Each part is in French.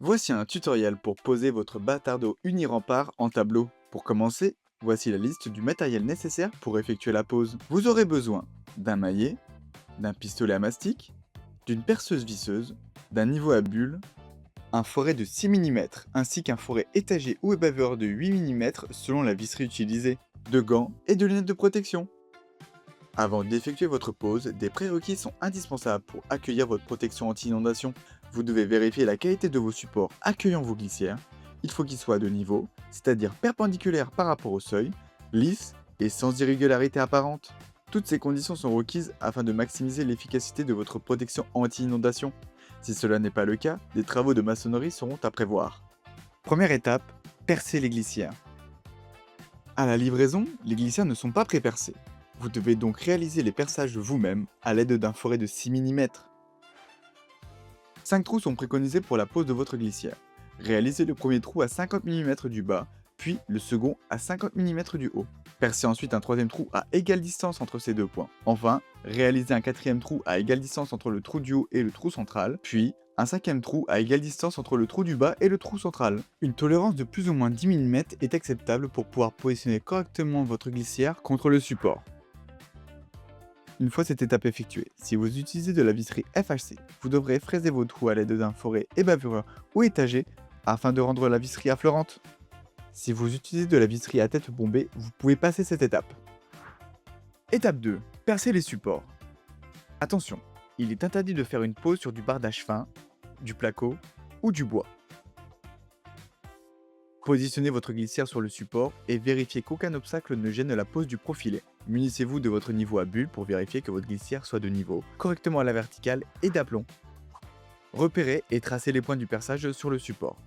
Voici un tutoriel pour poser votre Batardo Unirempart en tableau. Pour commencer, voici la liste du matériel nécessaire pour effectuer la pose. Vous aurez besoin d'un maillet, d'un pistolet à mastic, d'une perceuse visseuse, d'un niveau à bulles, un foret de 6 mm ainsi qu'un foret étagé ou ébaveur de 8 mm selon la visserie utilisée, de gants et de lunettes de protection. Avant d'effectuer votre pose, des prérequis sont indispensables pour accueillir votre protection anti-inondation. Vous devez vérifier la qualité de vos supports accueillant vos glissières. Il faut qu'ils soient de niveau, c'est-à-dire perpendiculaires par rapport au seuil, lisses et sans irrégularité apparente. Toutes ces conditions sont requises afin de maximiser l'efficacité de votre protection anti-inondation. Si cela n'est pas le cas, des travaux de maçonnerie seront à prévoir. Première étape, percer les glissières. À la livraison, les glissières ne sont pas pré-percées. Vous devez donc réaliser les perçages vous-même à l'aide d'un foret de 6 mm. 5 trous sont préconisés pour la pose de votre glissière. Réalisez le premier trou à 50 mm du bas, puis le second à 50 mm du haut. Percez ensuite un troisième trou à égale distance entre ces deux points. Enfin, réalisez un quatrième trou à égale distance entre le trou du haut et le trou central, puis un cinquième trou à égale distance entre le trou du bas et le trou central. Une tolérance de plus ou moins 10 mm est acceptable pour pouvoir positionner correctement votre glissière contre le support. Une fois cette étape effectuée, si vous utilisez de la visserie FHC, vous devrez fraiser vos trous à l'aide d'un foret ébavureur ou étagé afin de rendre la visserie affleurante. Si vous utilisez de la visserie à tête bombée, vous pouvez passer cette étape. Étape 2. Percer les supports. Attention, il est interdit de faire une pose sur du bardage fin, du placo ou du bois. Positionnez votre glissière sur le support et vérifiez qu'aucun obstacle ne gêne la pose du profilé. Munissez-vous de votre niveau à bulles pour vérifier que votre glissière soit de niveau, correctement à la verticale et d'aplomb. Repérez et tracez les points du perçage sur le support.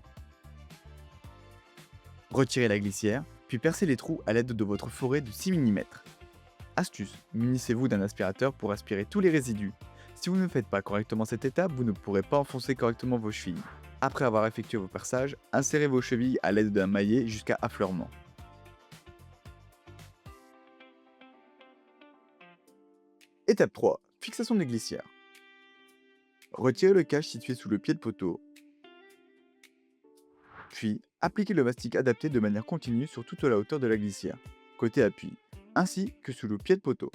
Retirez la glissière, puis percez les trous à l'aide de votre foret de 6 mm. Astuce, munissez-vous d'un aspirateur pour aspirer tous les résidus. Si vous ne faites pas correctement cette étape, vous ne pourrez pas enfoncer correctement vos chevilles. Après avoir effectué vos perçages, insérez vos chevilles à l'aide d'un maillet jusqu'à affleurement. Étape 3. Fixation des glissières. Retirez le cache situé sous le pied de poteau, puis appliquez le mastic adapté de manière continue sur toute la hauteur de la glissière, côté appui, ainsi que sous le pied de poteau.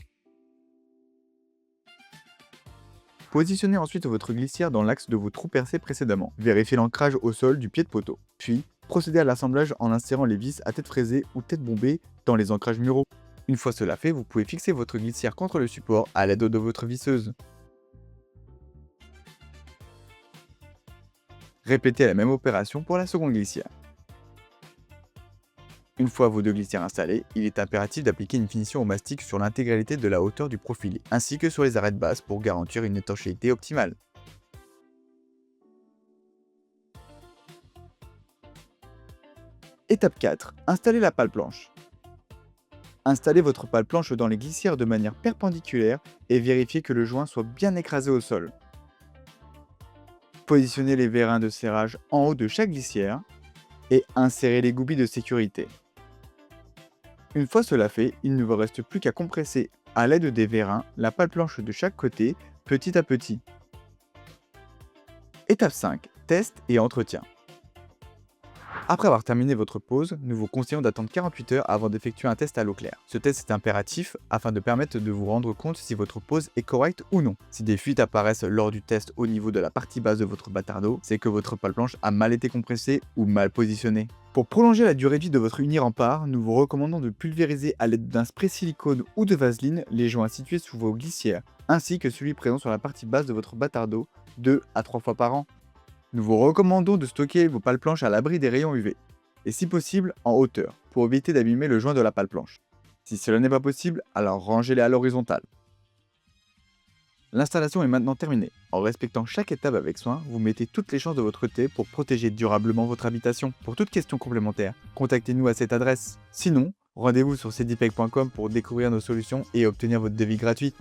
Positionnez ensuite votre glissière dans l'axe de vos trous percés précédemment. Vérifiez l'ancrage au sol du pied de poteau. Puis, procédez à l'assemblage en insérant les vis à tête fraisée ou tête bombée dans les ancrages muraux. Une fois cela fait, vous pouvez fixer votre glissière contre le support à l'aide de votre visseuse. Répétez la même opération pour la seconde glissière. Une fois vos deux glissières installées, il est impératif d'appliquer une finition au mastic sur l'intégralité de la hauteur du profilé, ainsi que sur les arêtes basses pour garantir une étanchéité optimale. Étape 4. Installez la pale planche. Installez votre pale planche dans les glissières de manière perpendiculaire et vérifiez que le joint soit bien écrasé au sol. Positionnez les vérins de serrage en haut de chaque glissière et insérez les goubis de sécurité. Une fois cela fait, il ne vous reste plus qu'à compresser à l'aide des vérins la pale planche de chaque côté, petit à petit. Étape 5. Test et entretien. Après avoir terminé votre pose, nous vous conseillons d'attendre 48 heures avant d'effectuer un test à l'eau claire. Ce test est impératif afin de permettre de vous rendre compte si votre pose est correcte ou non. Si des fuites apparaissent lors du test au niveau de la partie basse de votre Batardo, c'est que votre pale planche a mal été compressée ou mal positionnée. Pour prolonger la durée de vie de votre Unirempart, nous vous recommandons de pulvériser à l'aide d'un spray silicone ou de vaseline les joints situés sous vos glissières, ainsi que celui présent sur la partie basse de votre Batardo 2 à 3 fois par an. Nous vous recommandons de stocker vos pales planches à l'abri des rayons UV, et si possible en hauteur, pour éviter d'abîmer le joint de la pale planche. Si cela n'est pas possible, alors rangez-les à l'horizontale. L'installation est maintenant terminée. En respectant chaque étape avec soin, vous mettez toutes les chances de votre côté pour protéger durablement votre habitation. Pour toute question complémentaire, contactez-nous à cette adresse. Sinon, rendez-vous sur cdpeg.com pour découvrir nos solutions et obtenir votre devis gratuit.